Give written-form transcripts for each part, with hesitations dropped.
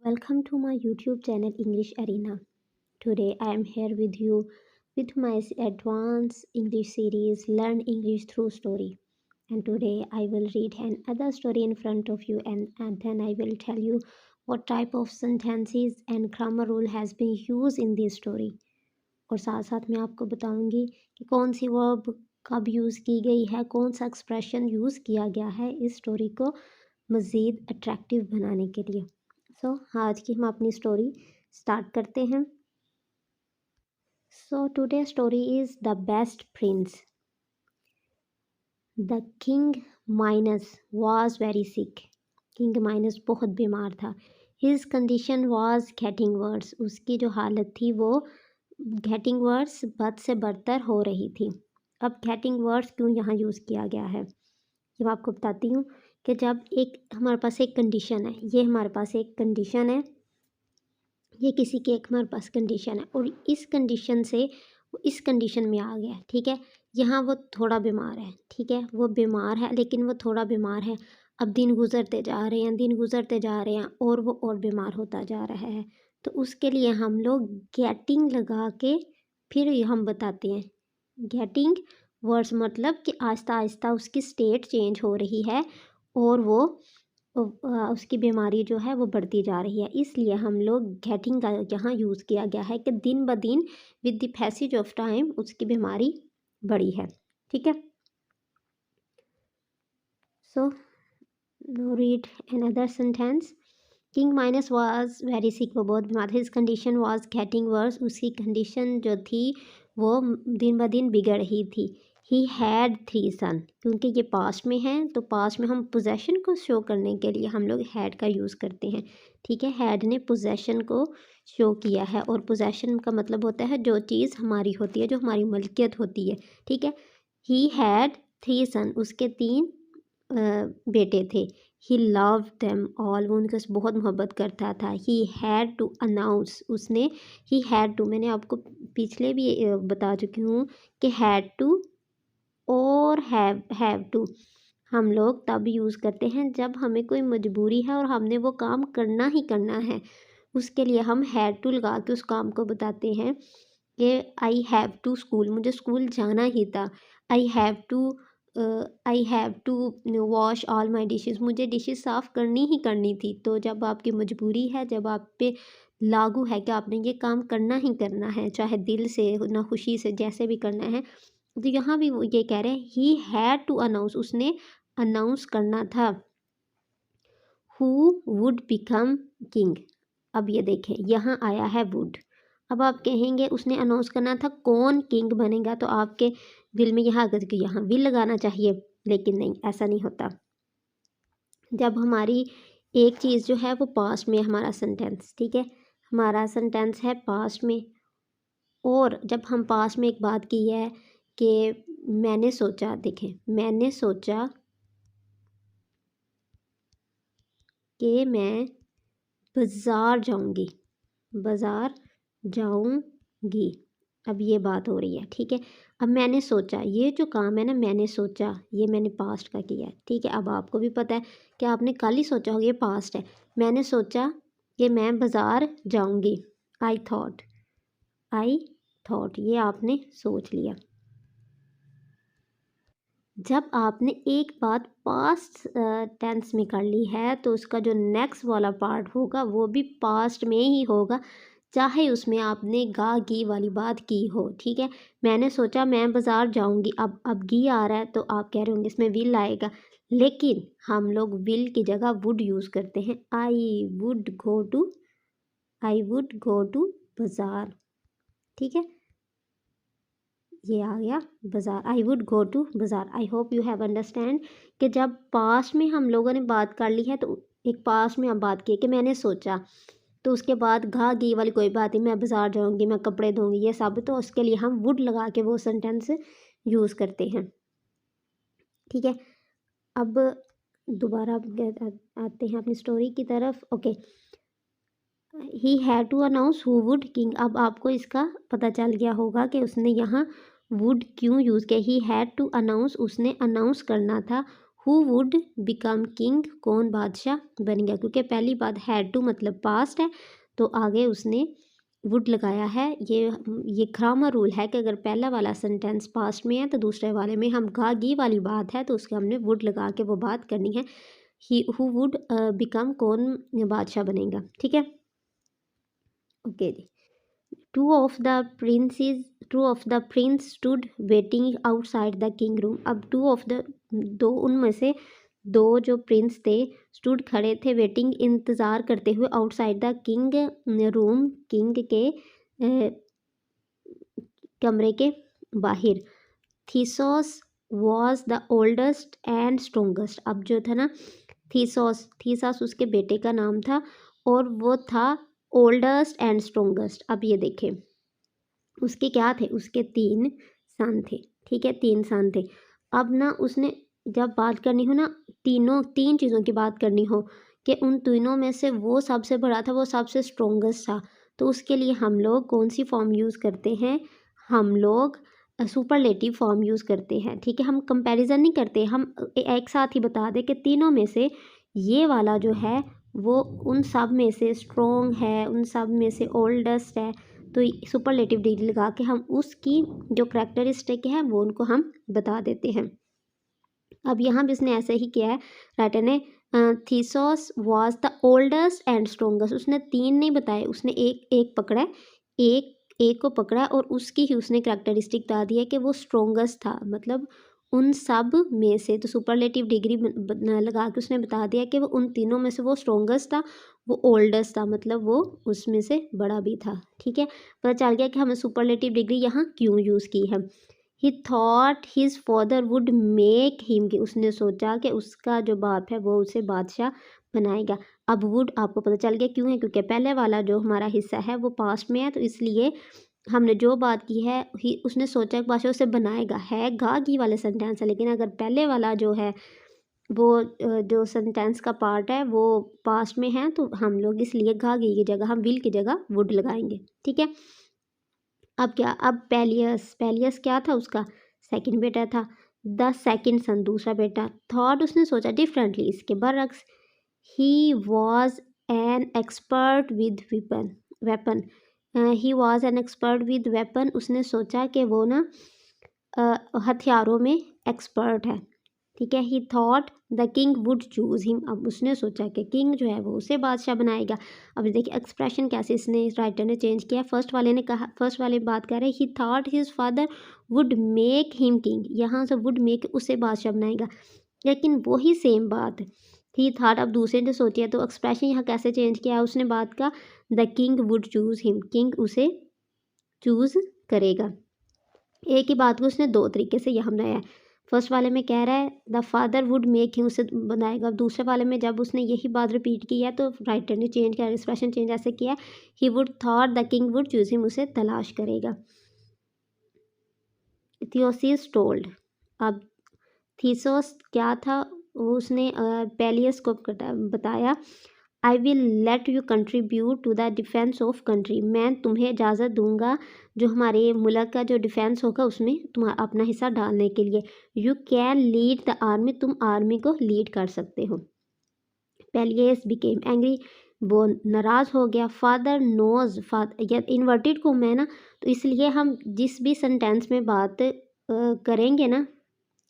Welcome to my YouTube channel English Arena. Today I am here with you with my advanced English series Learn English Through Story. And today I will read another story in front of you and then I will tell you what type of sentences and grammar rule has been used in this story. और साथ साथ मैं आपको बताऊंगी कि कौन सी verb कब use की गई है, कौन सा एक्सप्रेशन यूज़ किया गया है इस स्टोरी को मज़ीद अट्रैक्टिव बनाने के लिए। आज की हम अपनी स्टोरी स्टार्ट करते हैं। Today story is the best Prince. The king Minos was very sick. King minus बहुत बीमार था। His condition was getting worse. उसकी जो हालत थी वो गेटिंग वर्स बद से बदतर हो रही थी। अब गेटिंग वर्स क्यों यहाँ यूज़ किया गया है ये मैं आपको बताती हूँ कि जब हमारे पास एक कंडीशन है, ये हमारे पास एक कंडीशन है, ये किसी की एक हमारे पास कंडीशन है और इस कंडीशन से वो इस कंडीशन में आ गया, ठीक है। यहाँ वो थोड़ा बीमार है, ठीक है, वो बीमार है लेकिन वो थोड़ा बीमार है। अब दिन गुजरते जा रहे हैं, दिन गुजरते जा रहे हैं और वो और बीमार होता जा रहा है। तो उसके लिए हम लोग गेटिंग लगा के फिर हम बताते हैं। गेटिंग वर्ड्स मतलब कि आहिस्ता आहिस्ता उसकी स्टेट चेंज हो रही है और वो उसकी बीमारी जो है वो बढ़ती जा रही है। इसलिए हम लोग गेटिंग का यहाँ यूज़ किया गया है कि दिन ब दिन with the passage of time उसकी बीमारी बढ़ी है, ठीक है। So no read another sentence. King Minos was very sick. वो बहुत बीमार। His condition was getting worse. उसकी कंडीशन जो थी वो दिन ब दिन बिगड़ रही थी। He had 3 sons. क्योंकि ये पास्ट में है तो पास्ट में हम पोजेशन को शो करने के लिए हम लोग हैड का यूज़ करते हैं, ठीक है। हैड ने पोजेशन को शो किया है और पोजेशन का मतलब होता है जो चीज़ हमारी होती है, जो हमारी मलकियत होती है, ठीक है। He had 3 sons. उसके 3 बेटे थे। He love them all. वो उनके से बहुत मोहब्बत करता था। He had to announce. उसने ही हैड टू, मैंने आपको पिछले भी बता चुकी हूँ कि हैड टू और हैव टू हम लोग तब यूज़ करते हैं जब हमें कोई मजबूरी है और हमने वो काम करना ही करना है। उसके लिए हम हैड टू लगा के उस काम को बताते हैं कि आई हैव टू स्कूल। मुझे स्कूल जाना ही था। I have to wash all my dishes. मुझे डिशेस साफ़ करनी ही करनी थी। तो जब आपकी मजबूरी है, जब आप पे लागू है कि आपने ये काम करना ही करना है, चाहे दिल से ना खुशी से, जैसे भी करना है, तो यहाँ भी वो ये कह रहे हैं ही हैड टू अनाउंस। उसने अनाउंस करना था हु वुड बिकम किंग। अब ये देखें यहाँ आया है वुड। अब आप कहेंगे उसने अनाउंस करना था कौन किंग बनेगा, तो आपके दिल में यहाँ अगर कि यहाँ विल लगाना चाहिए, लेकिन नहीं, ऐसा नहीं होता। जब हमारी एक चीज़ जो है वो पास्ट में, हमारा सेंटेंस, ठीक है, हमारा सेंटेंस है पास्ट में, और जब हम पास्ट में एक बात की है कि मैंने सोचा, देखें, मैंने सोचा कि मैं बाज़ार जाऊंगी, बाज़ार जाऊंगी। अब ये बात हो रही है, ठीक है। अब मैंने सोचा, ये जो काम है ना, मैंने सोचा, ये मैंने पास्ट का किया है, ठीक है। अब आपको भी पता है कि आपने कल ही सोचा होगा, ये पास्ट है। मैंने सोचा कि मैं बाज़ार जाऊंगी। आई थॉट, ये आपने सोच लिया। जब आपने एक बात पास्ट टेंस में कर ली है तो उसका जो नेक्स्ट वाला पार्ट होगा वो भी पास्ट में ही होगा, चाहे उसमें आपने गा गी वाली बात की हो, ठीक है। मैंने सोचा मैं बाज़ार जाऊंगी। अब गी आ रहा है तो आप कह रहे होंगे इसमें विल आएगा, लेकिन हम लोग विल की जगह वुड यूज़ करते हैं। आई वुड गो टू बाज़ार, ठीक है। ये आ गया बाज़ार। आई वुड गो टू बाज़ार। I hope you have understand कि जब पास्ट में हम लोगों ने बात कर ली है तो एक पास्ट में हम बात की कि मैंने सोचा, तो उसके बाद घा गी वाली कोई बात नहीं, मैं बाज़ार जाऊंगी, मैं कपड़े धोंगी, ये सब, तो उसके लिए हम वुड लगा के वो सेंटेंस यूज़ करते हैं, ठीक है। अब दोबारा आते हैं अपनी स्टोरी की तरफ। Okay, he had to announce who would king. अब आपको इसका पता चल गया होगा कि उसने यहाँ वुड क्यों यूज़ किया। ही हैड टू अनाउंस, उसने अनाउंस करना था हु वुड बिकम किंग, कौन बादशाह बनेगा, क्योंकि पहली बात हैड टू मतलब पास्ट है तो आगे उसने वुड लगाया है। ये ग्रामर रूल है कि अगर पहला वाला सेंटेंस पास्ट में है तो दूसरे वाले में हम गी वाली बात है तो उसके हमने वुड लगा के वो बात करनी है। ही हु वुड बिकम, कौन बादशाह बनेगा, ठीक है। ओके जी। Two of the prince stood waiting outside the king room. अब दो उनमें से दो जो प्रिंस थे स्टूड खड़े थे, वेटिंग इंतज़ार करते हुए, outside the king room, king के कमरे के बाहर। Theseus was the oldest and strongest. अब जो था ना थीसास उसके बेटे का नाम था और वो था ओल्डेस्ट एंड स्ट्रोंगेस्ट। अब ये देखें उसके क्या थे, उसके 3 सन थे, ठीक है, 3 सन थे। अब ना उसने जब बात करनी हो ना तीन चीज़ों की बात करनी हो कि उन तीनों में से वो सबसे बड़ा था, वो सबसे स्ट्रोंगेस्ट था, तो उसके लिए हम लोग कौन सी फॉर्म यूज़ करते हैं, हम लोग सुपरलेटिव फॉर्म यूज़ करते हैं, ठीक है। हम कंपैरिजन नहीं करते, हम एक साथ ही बता दें कि तीनों में से ये वाला जो है वो उन सब में से स्ट्रॉन्ग है, उन सब में से ओल्डेस्ट है, तो सुपरलेटिव डिग्री लगा के हम उसकी जो करैक्टरिस्टिक है वो उनको हम बता देते हैं। अब यहाँ भी उसने ऐसे ही किया है, राइटर ने Theseus was the oldest and strongest. उसने 3 नहीं बताए, उसने एक पकड़ा है, एक को पकड़ा और उसकी ही उसने करैक्टरिस्टिक बता दी है कि वो स्ट्रोंगेस्ट था, मतलब उन सब में से, तो सुपरलेटिव डिग्री लगा के उसने बता दिया कि वो उन तीनों में से वो स्ट्रोंगेस्ट था, वो ओल्डेस्ट था, मतलब वो उसमें से बड़ा भी था, ठीक है। पता चल गया कि हमें सुपरलेटिव डिग्री यहाँ क्यों यूज़ की है। ही thought his father would make him, कि उसने सोचा कि उसका जो बाप है वो उसे बादशाह बनाएगा। अब वुड आपको पता चल गया क्यों है, क्योंकि पहले वाला जो हमारा हिस्सा है वो पास्ट में है, तो इसलिए हमने जो बात की है ही उसने सोचा कि बादशाह उसे बनाएगा, है गी वाले सेंटेंस है, लेकिन अगर पहले वाला जो है वो जो सेंटेंस का पार्ट है वो पास्ट में है तो हम लोग इसलिए गी की जगह हम विल की जगह वुड लगाएंगे, ठीक है। अब क्या, अब पेलियस क्या था, उसका सेकंड बेटा था। द सेकंड सन दूसरा बेटा। थॉट उसने सोचा डिफरेंटली, इसके बरक्स। He was an expert with weapon. He was an expert with weapon. उसने सोचा कि वो ना हथियारों में एक्सपर्ट है, ठीक है। ही thought the king would choose him. अब उसने सोचा कि किंग जो है वो उसे बादशाह बनाएगा। अब देखिए एक्सप्रेशन कैसे इसने राइटर ने चेंज किया। फर्स्ट वाले ने कहा, फर्स्ट वाले बात कर रहे ही thought his father would make him king, यहाँ से वुड मेक उसे बादशाह बनाएगा, लेकिन वही सेम बात ही थॉट अब दूसरे ने सोची है, तो एक्सप्रेशन यहाँ कैसे चेंज किया उसने बात का, the king would choose him, king उसे चूज़ करेगा। एक ही बात को उसने दो तरीके से यहाँ बनाया है। फर्स्ट वाले में कह रहा है the father would make him, उसे बनाएगा। दूसरे वाले में जब उसने यही बात रिपीट की है तो राइटर ने चेंज किया, एक्सप्रेशन चेंज ऐसे किया, he would thought the king would choose him, उसे तलाश करेगा। Theseus told. अब थीसोस क्या था, उसने पेलियस को बताया, I will let you contribute to the defence of country, मैं तुम्हें इजाज़त दूंगा जो हमारे मुल्क का जो डिफेंस होगा उसमें तुम्हारा अपना हिस्सा डालने के लिए। You can lead the army, तुम आर्मी को लीड कर सकते हो। पेलियस बिकेम एंग्री, वो नाराज़ हो गया। फादर नोज, फादर इन्वर्टेड को मैं ना, तो इसलिए हम जिस भी सेंटेंस में बात करेंगे ना,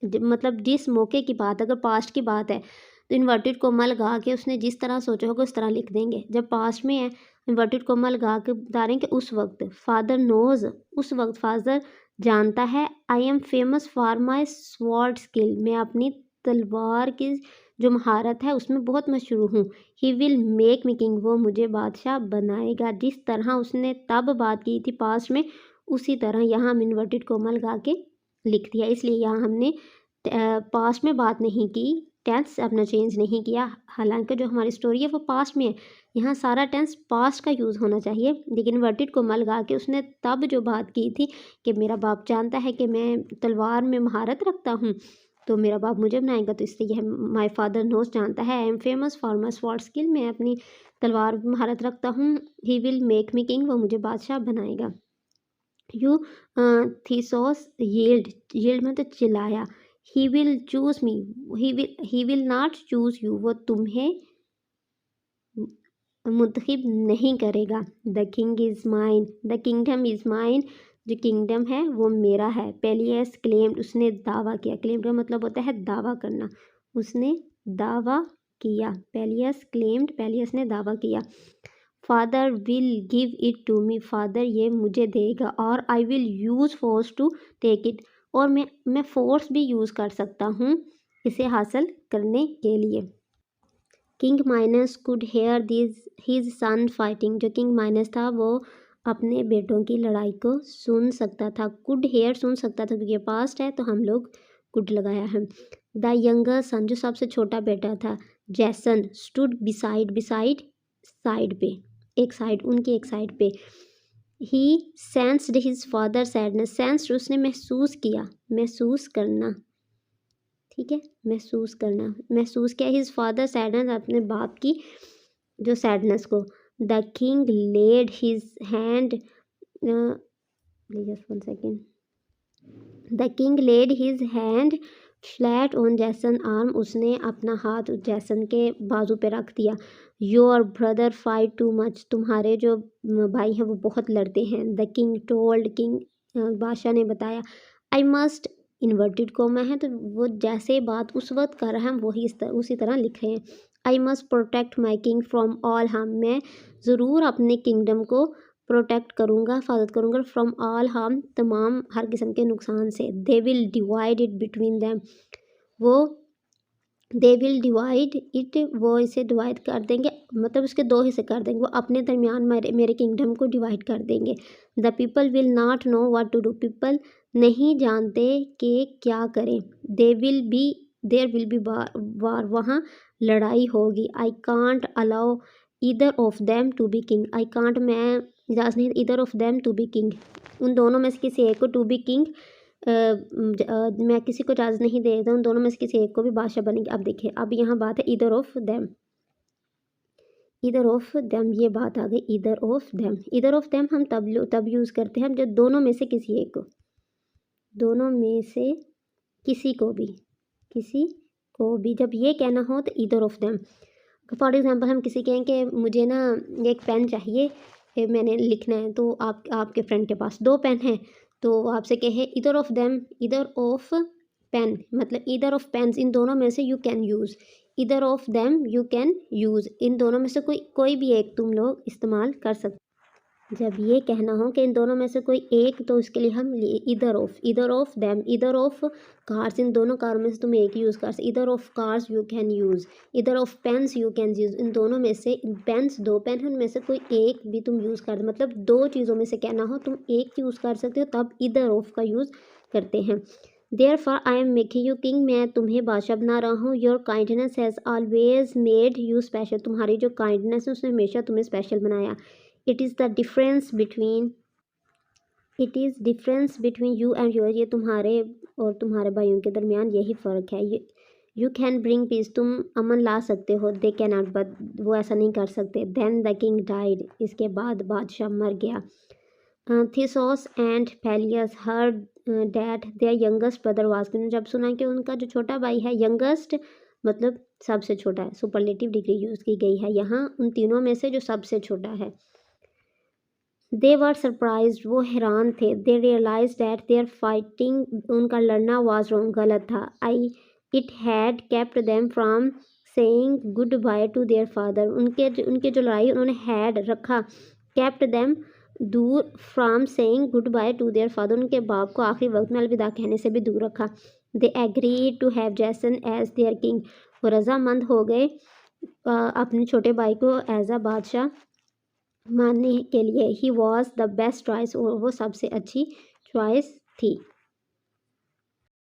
मतलब जिस मौके की बात, अगर पास्ट की बात है तो इन्वर्टेड कोमा लगा के उसने जिस तरह सोचा होगा उस तरह लिख देंगे। जब पास्ट में है इन्वर्टेड कोमा लगा के बता रहे हैं कि उस वक्त। फादर नोज, उस वक्त फादर जानता है। I am famous for my sword skill, मैं अपनी तलवार की जो महारत है उसमें बहुत मशहूर हूँ। He will make me king, वो मुझे बादशाह बनाएगा। जिस तरह उसने तब बात की थी पास्ट में, उसी तरह यहाँ हम इन्वर्टेड कोमा लगा के लिख दिया। इसलिए यहाँ हमने पास्ट में बात नहीं की, टेंस अपना चेंज नहीं किया। हालांकि जो हमारी स्टोरी है वो पास्ट में है, यहाँ सारा टेंस पास्ट का यूज़ होना चाहिए, लेकिन इन्वर्टेड कोमा लगा के उसने तब जो बात की थी कि मेरा बाप जानता है कि मैं तलवार में महारत रखता हूँ तो मेरा बाप मुझे बनाएगा, तो इसलिए यह माई फादर नोज जानता है। I am famous for my sword skill, मैं अपनी तलवार में महारत रखता हूँ। He will make me king, वो मुझे बादशाह बनाएगा। यू थीसोस यील्ड, यील्ड में तो चिल्लाया। He will choose me, he will not choose you, वो तुम्हें मुंतखब नहीं करेगा। The king is mine, the kingdom is mine, जो किंगडम है वो मेरा है। पेलियस क्लेम्ड, उसने दावा किया। क्लेम का मतलब होता है दावा करना। उसने दावा किया। पेलियस क्लेम्ड, पेलियस ने दावा किया। Father will give it to me, father ये मुझे देगा। और I will use force to take it, और मैं फोर्स भी यूज़ कर सकता हूँ इसे हासिल करने के लिए। King minus could hair this his son fighting, जो किंग माइनस था वो अपने बेटों की लड़ाई को सुन सकता था। कुड हेयर सुन सकता था, क्योंकि पास्ट है तो हम लोग कुड लगाया है। द यंगर सन, जो सबसे छोटा बेटा था, जैसन, स्टूड बिसाइड, बिसाइड साइड पे, एक साइड, उनकी एक साइड पे। He sensed his father sadness, sensed उसने महसूस किया, महसूस करना, ठीक है, महसूस करना, महसूस किया हिज फादर सैडनेस, अपने बाप की जो सैडनेस को। The king laid his hand, just one second, the king laid his hand flat on Jason arm, उसने अपना हाथ जैसन के बाजू पे रख दिया। Your brother fight too much, तुम्हारे जो भाई हैं वो बहुत लड़ते हैं। द किंग टोल्ड, किंग बादशाह ने बताया। आई मस्ट, इन्वर्टेड कोमा है तो वो जैसे बात उस वक्त कर रहा है हम वही उसी तरह लिख रहे हैं। I must protect my king from all harm, मैं ज़रूर अपने किंगडम को प्रोटेक्ट करूँगा, हिफाजत करूँगा। फ्रॉम ऑल हार्म, तमाम हर किस्म के नुकसान से। They will divide it between them, वो दे विल डिवाइड इट, वो इसे डिवाइड कर देंगे, मतलब उसके दो हिस्से कर देंगे, वो अपने दरमियान मेरे किंगडम को डिवाइड कर देंगे। The people will not know what to do, पीपल नहीं जानते कि क्या करें। They will be, there will be war, वहाँ लड़ाई होगी। I can't allow either of them to be king, I can't, मैं इजाज़त नहीं, either of them to be king, उन दोनों में से किसी एक को टू बी किंग, मैं किसी को इजाज़त नहीं देता उन दोनों में से किसी एक को भी बादशाह बनेंगे। अब देखिए, अब यहाँ बात है either of them, either of them, ये बात आ गई either of them. Either of them हम तब यूज़ करते हैं जब दोनों में से किसी एक को, दोनों में से किसी को भी, किसी को भी जब ये कहना हो तो either of them. For example हम किसी कहें कि मुझे ना एक पेन चाहिए, मैंने लिखना है, तो आपके फ्रेंड के पास दो पेन हैं, तो वो आपसे कहे either of them, either of pen, मतलब ईदर ऑफ पेन्स, इन दोनों में से you can use, either of them you can use, इन दोनों में से कोई भी एक तुम लोग इस्तेमाल कर सकते। जब ये कहना हो कि इन दोनों में से कोई एक, तो उसके लिए हम either of them, either of cars, इन दोनों कारों में से तुम एक यूज़ कर सकते, either of cars you can use, either of pens you can use, इन दोनों में से, पेन्स दो पेन है उनमें से कोई एक भी तुम यूज़ कर, मतलब दो चीज़ों में से कहना हो तुम एक यूज़ कर सकते हो, तब ईदर ऑफ का यूज़ करते हैं। Therefore I am making you king, मैं तुम्हें बादशाह बना रहा हूँ। Your kindness has always made you special, तुम्हारी जो काइंडनेस है उसने हमेशा तुम्हें स्पेशल बनाया। It is the difference between, it is difference between you and your, ये तुम्हारे और तुम्हारे भाइयों के दरमियान यही फ़र्क है। यू कैन ब्रिंग पीस, तुम अमन ला सकते हो, दे कैन नॉट, बट वो ऐसा नहीं कर सकते। देन द किंग डाइड, इसके बाद बादशाह मर गया। Theseus and Pelias heard that their youngest brother was king, जब सुना कि उनका जो छोटा भाई है, यंगेस्ट मतलब सबसे छोटा है, सुपरलेटिव डिग्री यूज़ की गई है यहाँ उन तीनों में से जो सबसे छोटा है। दे वर सरप्राइज, वो हैरान थे। They realise that their fighting, उनका लड़ना वाज रॉन्ग, गलत था। I it had kept them from saying goodbye to their father, उनके जो लड़ाई उन्होंने हैड रखा, केप्ट देम दूर, from saying goodbye to their father, उनके बाप को आखिरी वक्त में अलविदा कहने से भी दूर रखा। दे एग्री टू हैव जैसन एज देयर किंग, वो रजामंद हो गए अपने छोटे भाई को एज अ बादशाह मानने के लिए। He was the best choice, और वो सबसे अच्छी चॉइस थी।